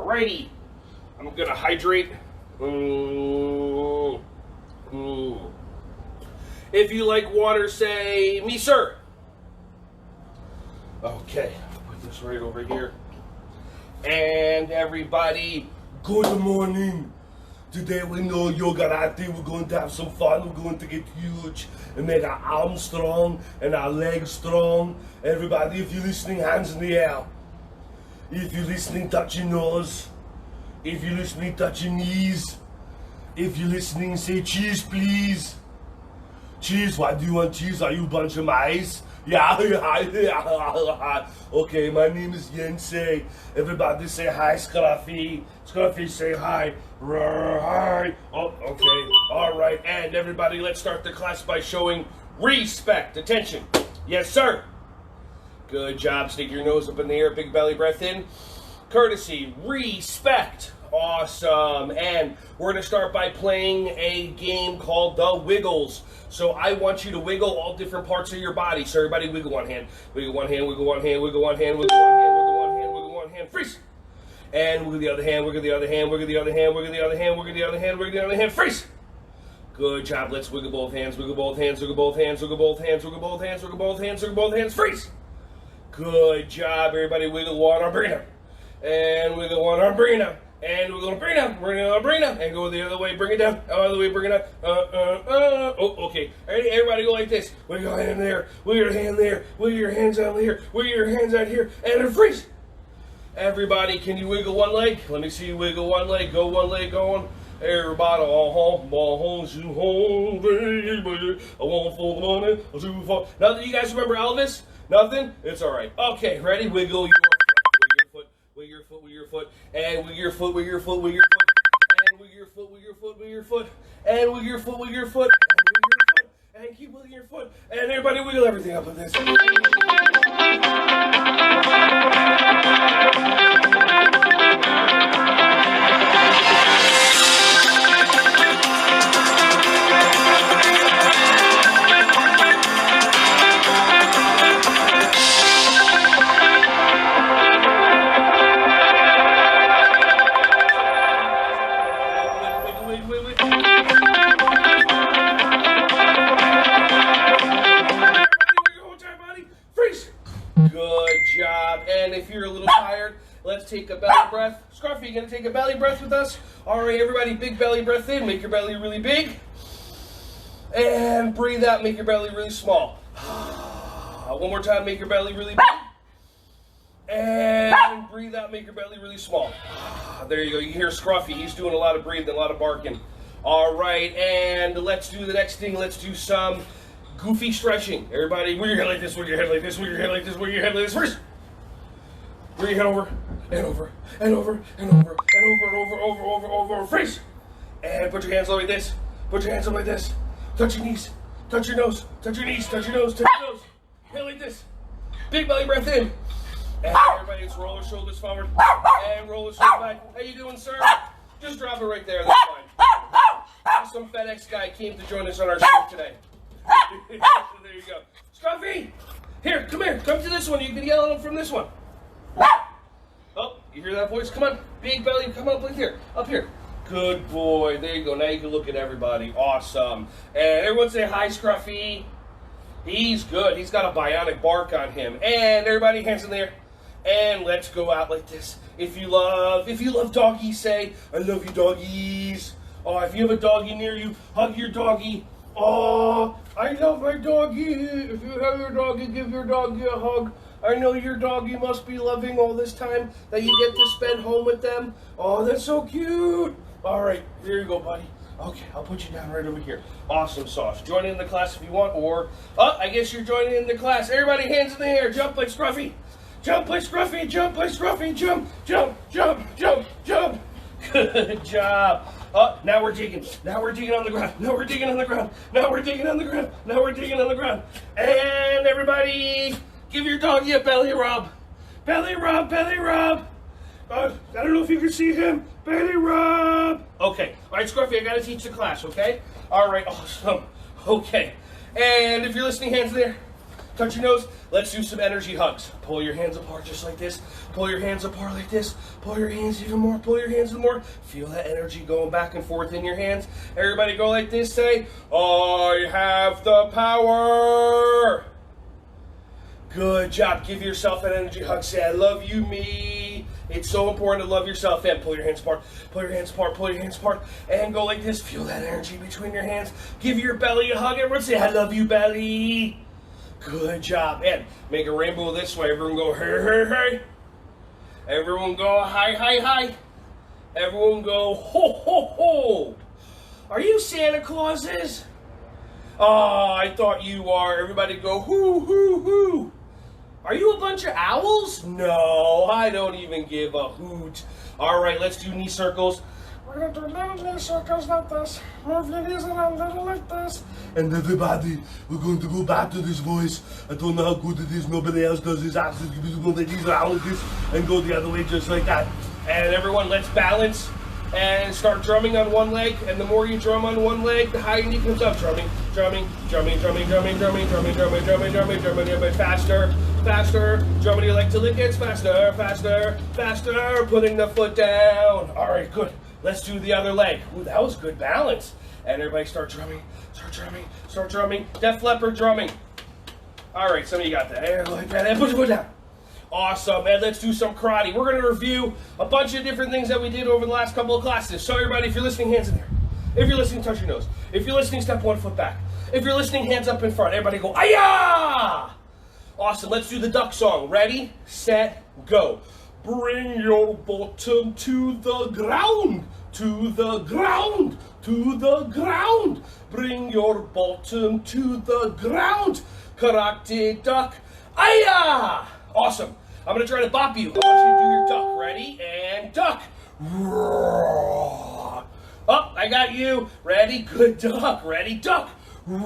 Alrighty. I'm gonna hydrate. If you like water, say me, sir. Okay, put this right over here. And everybody, good morning. Today we know Yogarate. We're going to have some fun. We're going to get huge and make our arms strong and our legs strong. Everybody, if you're listening, hands in the air. If you're listening, touch your nose. If you're listening, touch your knees. If you're listening, say cheese, please. Cheese, why do you want cheese? Are you a bunch of mice? Yeah. Okay, my name is Yensei. Everybody say hi, Scruffy. Scruffy, say hi. Hi. Oh, okay. All right, and everybody, let's start the class by showing respect. Attention. Yes, sir. Good job. Stick your nose up in the air. Big belly breath in. Courtesy. Respect. Awesome. And we're going to start by playing a game called the Wiggles. So I want you to wiggle all different parts of your body. So everybody wiggle one hand. Wiggle one hand, wiggle one hand, wiggle one hand, wiggle one hand, wiggle one hand, wiggle one hand. Freeze. And wiggle the other hand, wiggle the other hand, wiggle the other hand, wiggle the other hand, wiggle the other hand, wiggle the other hand. Freeze. Good job. Let's wiggle both hands, wiggle both hands, wiggle both hands, wiggle both hands, wiggle both hands, wiggle both hands, wiggle both hands. Freeze. Good job. Everybody wiggle one arm, bring it up. And wiggle one arm, bring it up. And we're going to bring it up, and go the other way, bring it down, other way, bring it up, oh, okay, everybody go like this, wiggle your hand there, wiggle your hand there, wiggle your hands out here, wiggle your hands out here, and then freeze. Everybody, can you wiggle one leg? Let me see you wiggle one leg, go one leg going. Everybody, home, you home, baby, I want for the money, I'll do for. Now that you guys remember Elvis? Nothing? It's all right. Okay, ready? Wiggle your foot. Wiggle your foot, wiggle your foot, and wiggle your foot, wiggle your foot, wiggle your foot, and wiggle your foot, wiggle your foot, wiggle your foot, and wiggle your foot, wiggle your foot, and keep wiggling your foot, and everybody wiggle everything up like this. And if you're a little tired, let's take a belly breath. Scruffy, you gonna take a belly breath with us? All right, everybody, big belly breath in. Make your belly really big. And breathe out, make your belly really small. One more time, make your belly really big. And breathe out, make your belly really small. There you go. You hear Scruffy. He's doing a lot of breathing, a lot of barking. All right, and let's do the next thing. Let's do some goofy stretching. Everybody, wiggle your head like this, wiggle your head like this, wiggle your head like this, wiggle your head like this. First. Bring your head over, and over, and over, and over, and over, and over, freeze! And put your hands like this, put your hands up like this, touch your knees, touch your nose, touch your knees, touch your nose, touch your nose, head like this, big belly breath in, and everybody just roll your shoulders forward, and roll your shoulders back. How you doing, sir? Just drop it right there, that's fine. Some FedEx guy came to join us on our show today. There you go. Scruffy! Here, come to this one, you can yell at him from this one. Oh, you hear that voice? Come on, big belly, come up here, up here. Good boy, there you go. Now you can look at everybody. Awesome. And everyone say hi, Scruffy. He's good. He's got a bionic bark on him. And everybody, hands in there. And let's go out like this. If you love doggies, say, I love you, doggies. Oh, if you have a doggie near you, hug your doggie. Oh, I love my doggie. If you have your doggie, give your doggie a hug. I know your doggie must be loving all this time that you get to spend home with them. Oh, that's so cute. All right, here you go, buddy. Okay, I'll put you down right over here. Awesome sauce. Join in the class if you want, or, I guess you're joining in the class. Everybody, hands in the air. Jump like Scruffy. Jump like Scruffy. Jump like Scruffy. Jump, jump, jump, jump, jump. Good job. Now we're digging. Now we're digging on the ground. Now we're digging on the ground. Now we're digging on the ground. Now we're digging on the ground. And everybody, give your doggy a belly rub. Belly rub, belly rub. I don't know if you can see him. Belly rub. Okay. All right, Scruffy, I got to teach the class, okay? All right, awesome. Okay. And if you're listening, hands there. touch your nose. Let's do some energy hugs. Pull your hands apart just like this. Pull your hands apart like this. Pull your hands even more. Pull your hands even more. Feel that energy going back and forth in your hands. Everybody go like this. Say, I have the power. Good job. Give yourself an energy hug. Say, I love you, me. It's so important to love yourself. And pull your hands apart. Pull your hands apart. Pull your hands apart. And go like this. Feel that energy between your hands. Give your belly a hug. Everyone say, I love you, belly. Good job. And make a rainbow this way. Everyone go, hey, hey, hey. Everyone go, hi, hi, hi. Everyone go, ho, ho, ho. Are you Santa Clauses? Oh, I thought you are. Everybody go, hoo, hoo, hoo. Are you a bunch of owls? No, I don't even give a hoot. All right, let's do knee circles. We're going to do little knee circles like this. Move your knees around little like this. And everybody, we're going to go back to this voice. I don't know how good it is. Nobody else does this. Absolutely, we're going to knees around like this and go the other way just like that. And everyone, let's balance and start drumming on one leg. And the more you drum on one leg, the higher your knee comes up. Drumming, drumming, drumming, drumming, drumming, drumming, drumming, drumming, drumming, drumming, drumming, drumming, faster, faster. Drumming your leg till it gets faster, faster, faster. Putting the foot down. All right, good. Let's do the other leg. Ooh, that was good balance. And everybody start drumming, start drumming, start drumming. Def Leppard drumming. All right, some of you got that. There, like that. And put your foot down. Awesome, and let's do some karate. We're going to review a bunch of different things that we did over the last couple of classes. So everybody, if you're listening, hands in there. If you're listening, touch your nose. If you're listening, step 1 foot back. If you're listening, hands up in front. Everybody go, "Ayah!" Awesome, let's do the duck song. Ready, set, go. Bring your bottom to the ground, to the ground, to the ground. Bring your bottom to the ground. Karate duck, ayah! Awesome. I'm going to try to bop you. I want you to do your duck. Ready? And duck. Oh, I got you. Ready? Good duck. Ready? Duck. One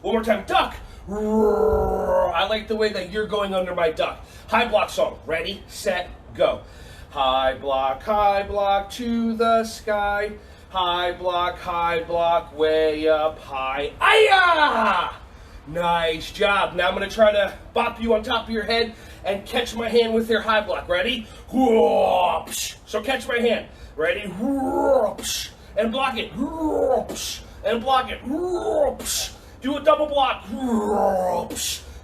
more time. Duck. I like the way that you're going under my duck. High block song. Ready? Set. Go. High block to the sky. High block, way up high. Ayah! Nice job. Now I'm going to try to bop you on top of your head and catch my hand with your high block. Ready? So catch my hand. Ready? And block it. And block it. Do a double block.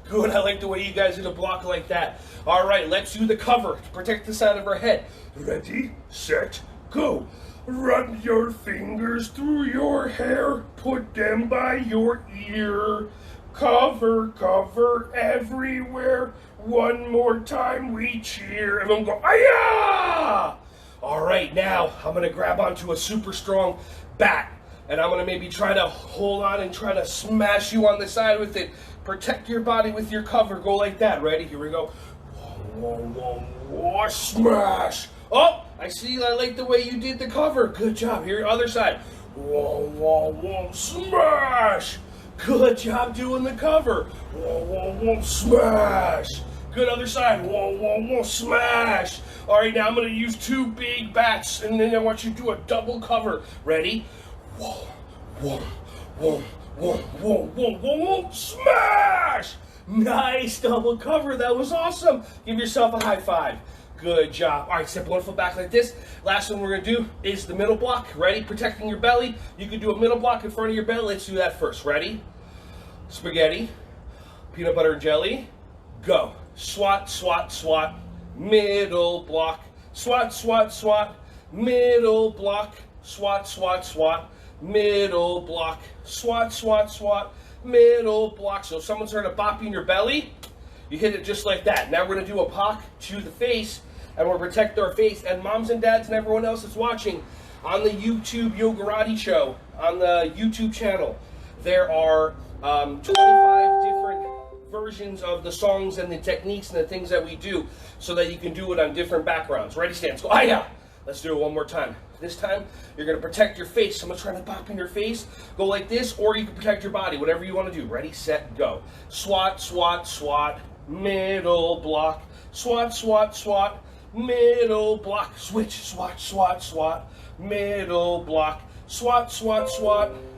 Good. I like the way you guys did a block like that. All right, let's do the cover to protect the side of our head. Ready, set, go. Run your fingers through your hair. Put them by your ear. Cover everywhere. One more time we cheer. Everyone go, "Ayah!" All right, now I'm going to grab onto a super strong bat. And I'm going to maybe try to hold on and try to smash you on the side with it. Protect your body with your cover. Go like that. Ready? Here we go. Whoa, smash. Oh, I see. I like the way you did the cover. Good job. Here, other side. Whoa, smash. Good job doing the cover. Whoa, smash. Good, other side. Whoa, smash. All right, now I'm going to use 2 big bats, and then I want you to do a double cover. Ready? Whoa, smash. Nice double cover. That was awesome. Give yourself a high five. Good job. All right, step 1 foot back like this. Last one we're going to do is the middle block. Ready? Protecting your belly. You can do a middle block in front of your belly. Let's do that first. Ready? Spaghetti. Peanut butter and jelly. Go. Swat. Middle block. Swat. Middle block. Swat. Middle block. Swat. Middle block. So if someone's trying to bop you in your belly, you hit it just like that. Now we're going to do a pock to the face, and we'll protect our face. And moms and dads and everyone else that's watching on the YouTube Yogarate show, on the YouTube channel, there are 25 different versions of the songs and the techniques and the things that we do so that you can do it on different backgrounds. Ready, stand, go. Ayah! Let's do it one more time. This time, you're going to protect your face. Someone's trying to bop in your face. Go like this, or you can protect your body, whatever you want to do. Ready, set, go. Swat. Middle block. Swat. Middle block. Switch. Swat. Middle block. Swat.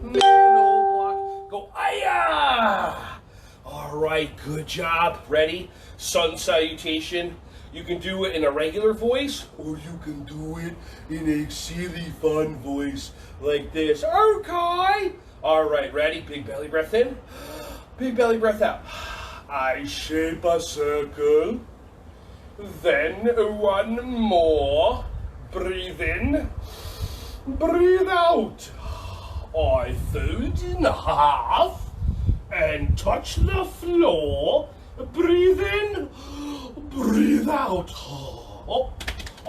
Middle block. Go, ayah! All right, good job. Ready? Sun salutation. You can do it in a regular voice, Or you can do it in a silly, fun voice. like this. Okay. All right, ready? Big belly breath in. Big belly breath out. I shape a circle. Then one more. Breathe in. Breathe out. I fold in half and touch the floor. Breathe in. Breathe out. Oh,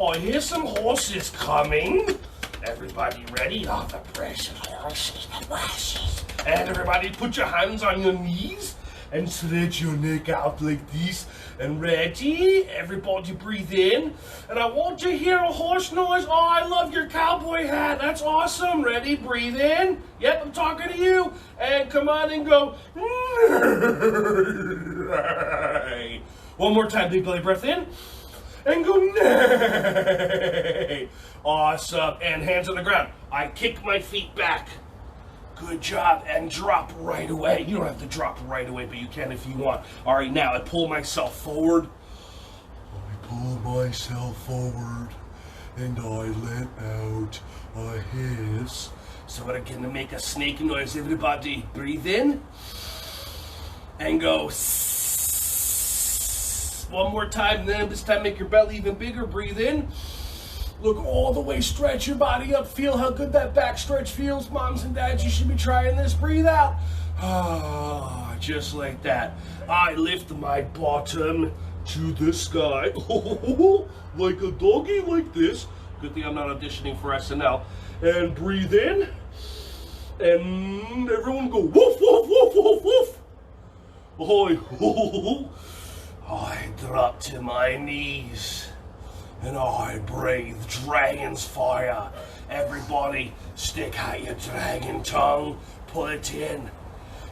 I hear some horses coming. Everybody ready? Oh, the precious horses, the horses. And everybody put your hands on your knees and stretch your neck out like this. And ready? Everybody breathe in. And I want to hear a horse noise. Oh, I love your cowboy hat. That's awesome. Ready? Breathe in. Yep, I'm talking to you. And come on and go. One more time, big belly breath in. And go neigh. Awesome. And hands on the ground. I kick my feet back. Good job. And drop right away. You don't have to drop right away, but you can if you want. All right, now I pull myself forward. I pull myself forward and I let out a hiss. So I'm going to make a snake noise. Everybody breathe in. And go. One more time. Then this time make your belly even bigger. Breathe in. Look all the way, stretch your body up. Feel how good that back stretch feels. Moms and dads, you should be trying this. Breathe out. Ah, just like that. I lift my bottom to the sky. Like a doggy, like this. Good thing I'm not auditioning for SNL. And breathe in. And everyone go woof, woof, woof, woof, woof. I drop to my knees. And I breathe dragon's fire. Everybody, stick out your dragon tongue, pull it in.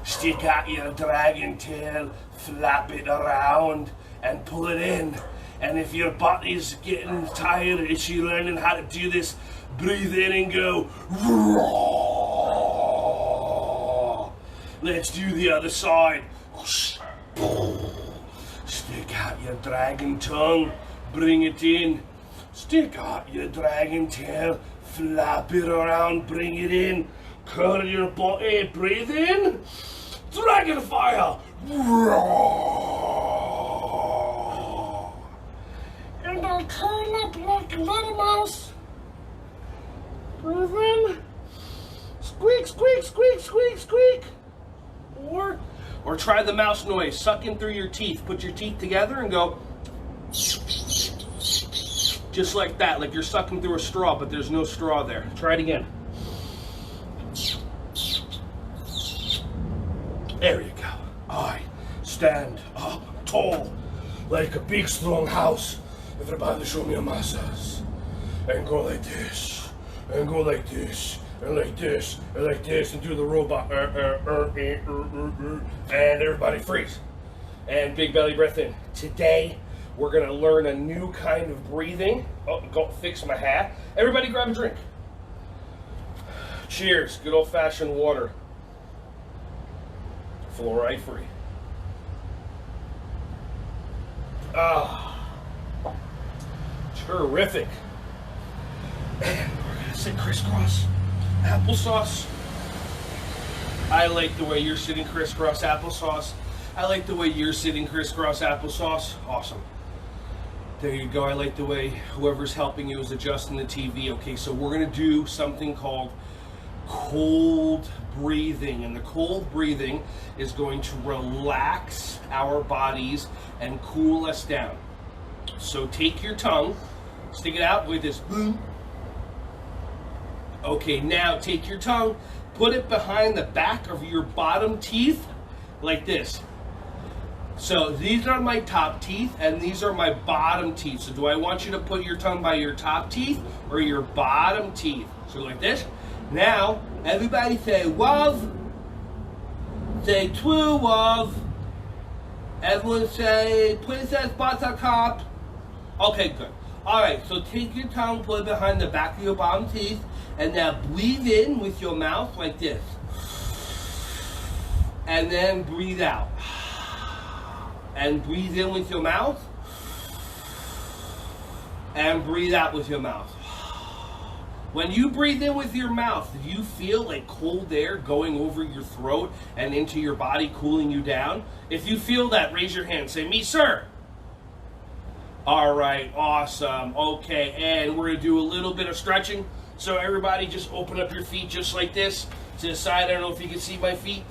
Stick out your dragon tail, flap it around, and pull it in. And if your body's getting tired, if you're learning how to do this, breathe in and go. Roar. Let's do the other side. Stick out your dragon tongue. Bring it in. Stick out your dragon tail. Flap it around. Bring it in. Curl your body. Breathe in. Dragon fire. Roar. And I'll curl up like a little mouse. Breathe in. Squeak, squeak, squeak, squeak, squeak. Or try the mouse noise. Suck in through your teeth. Put your teeth together and go. Just like that, like you're sucking through a straw, but there's no straw there. Try it again. There you go. I stand up tall, like a big strong house. Everybody show me a massage. And go like this, and go like this, and like this, and like this, and do the robot. And everybody freeze. And big belly breath in. Today, we're going to learn a new kind of breathing. Oh, go fix my hat. Everybody grab a drink. Cheers. Good old-fashioned water. Fluoride free. Ah. Terrific. And we're going to sit crisscross applesauce. I like the way you're sitting crisscross applesauce. I like the way you're sitting crisscross applesauce. Awesome. There you go. I like the way whoever's helping you is adjusting the TV. Okay, so we're going to do something called cold breathing. And the cold breathing is going to relax our bodies and cool us down. So take your tongue, stick it out with this. Okay, now take your tongue, put it behind the back of your bottom teeth like this. So these are my top teeth and these are my bottom teeth. So do I want you to put your tongue by your top teeth or your bottom teeth? So like this. Now, everybody say wav. Say true wav. Everyone say Princess Buttercup. Okay, good. Alright, so take your tongue, put it behind the back of your bottom teeth, and now breathe in with your mouth like this. And then breathe out. And breathe in with your mouth. And breathe out with your mouth. When you breathe in with your mouth, do you feel like cold air going over your throat and into your body, cooling you down? If you feel that, raise your hand. Say, me, sir. All right, awesome. Okay, and we're going to do a little bit of stretching. So everybody just open up your feet just like this to the side. I don't know if you can see my feet.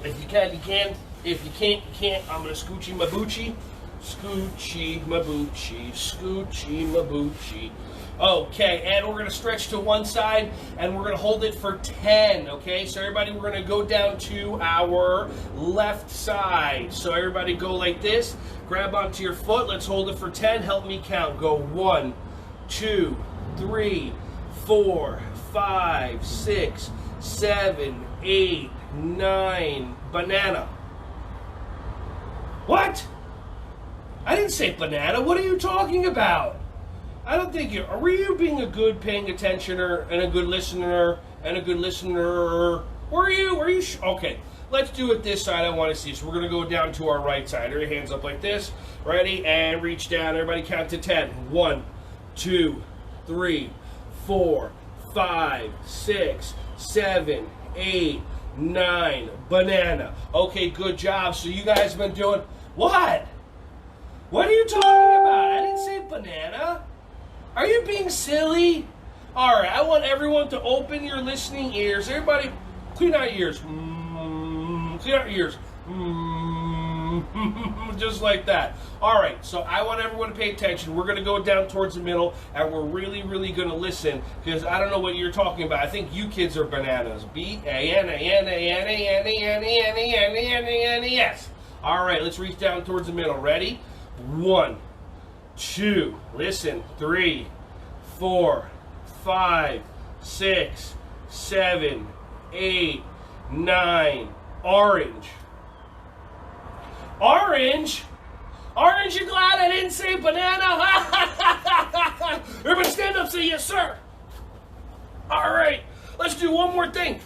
If you can, you can. If you can't, you can't. I'm going to scoochie my boochie. Scoochie my boochie. Scoochie my boochie. Okay, and we're going to stretch to one side, and we're going to hold it for 10, okay? So everybody, we're going to go down to our left side. So everybody go like this. Grab onto your foot. Let's hold it for 10. Help me count. Go 1, 2, 3, 4, 5, 6, 7, 8, 9. Banana. What? I didn't say banana. What are you talking about? I don't think you... Were you being a good paying attentioner and a good listener and a good listener? Were you? Okay, let's do it this side. I want to see. So we're going to go down to our right side. Your hands up like this. Ready? And reach down. Everybody count to 10. 1, 2, 3, 4, 5, 6, 7, 8, 9. Banana. Okay, good job. So you guys have been doing... What? What are you talking about? I didn't say banana. Are you being silly? All right, I want everyone to open your listening ears. Everybody, clean out your ears. Clean out your ears. Just like that. All right, so I want everyone to pay attention. We're going to go down towards the middle, and we're really, really going to listen, because I don't know what you're talking about. I think you kids are bananas. B-A-N-A-N-A-N-A-N-A-N-A-N-A-N-A-N-A-N-A-S. All right, let's reach down towards the middle. Ready? 1, 2, listen, 3, 4, 5, 6, 7, 8, 9. Orange. Orange? Orange, you glad I didn't say banana? Everybody stand up, say yes, sir. All right, let's do one more thing.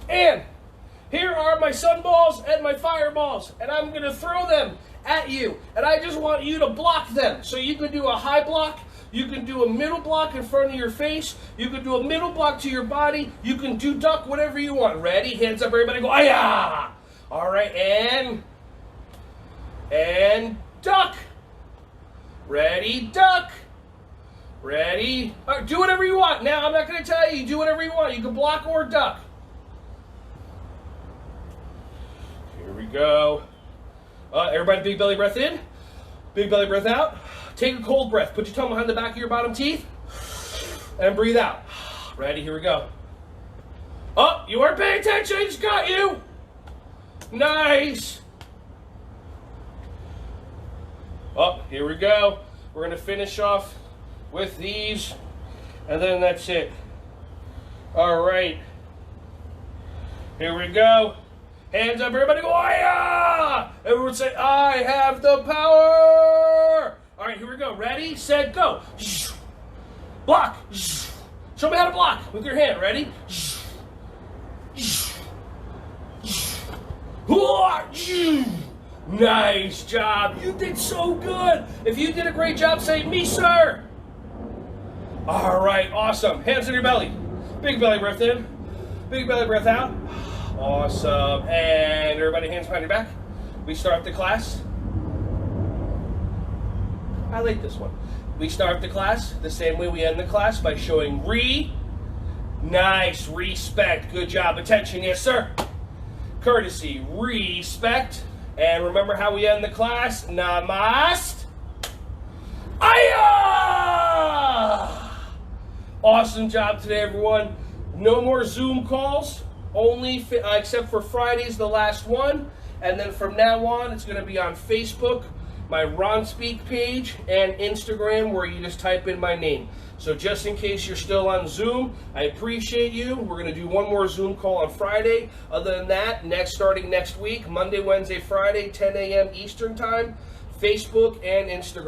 And here are my sunballs and my fireballs, and I'm going to throw them at you, and I just want you to block them. So you can do a high block, you can do a middle block in front of your face, you can do a middle block to your body, you can do duck, whatever you want. Ready? Hands up, everybody go, ah! All right, and duck. Ready, duck. Ready? All right, do whatever you want. Now, I'm not going to tell you, do whatever you want. You can block or duck. Here we go. Everybody, big belly breath in, big belly breath out. Take a cold breath. Put your tongue behind the back of your bottom teeth and breathe out. Ready? Here we go. Oh, you weren't paying attention. I just got you. Nice. Oh, here we go. We're going to finish off with these, and then that's it. All right. Here we go. Hands up, everybody go, "Aya!" Everyone say, "I have the power!" All right, here we go. Ready, set, go. Block. Show me how to block with your hand. Ready? Nice job. You did so good. If you did a great job, say, "Me, sir." All right, awesome. Hands on your belly. Big belly breath in. Big belly breath out. Awesome. And everybody, hands behind your back. We start the class. I like this one. We start the class the same way we end the class, by showing nice, respect. Good job. Attention, yes, sir. Courtesy, respect. And remember how we end the class? Namaste. Aya! Awesome job today, everyone. No more Zoom calls. Only except for Friday's the last one, and then from now on it's going to be on Facebook, my Ron Speak page, and Instagram, where you just type in my name. So just in case you're still on Zoom, I appreciate you. We're going to do one more Zoom call on Friday. Other than that, starting next week, Monday, Wednesday, Friday, 10 a.m. Eastern Time, Facebook and Instagram.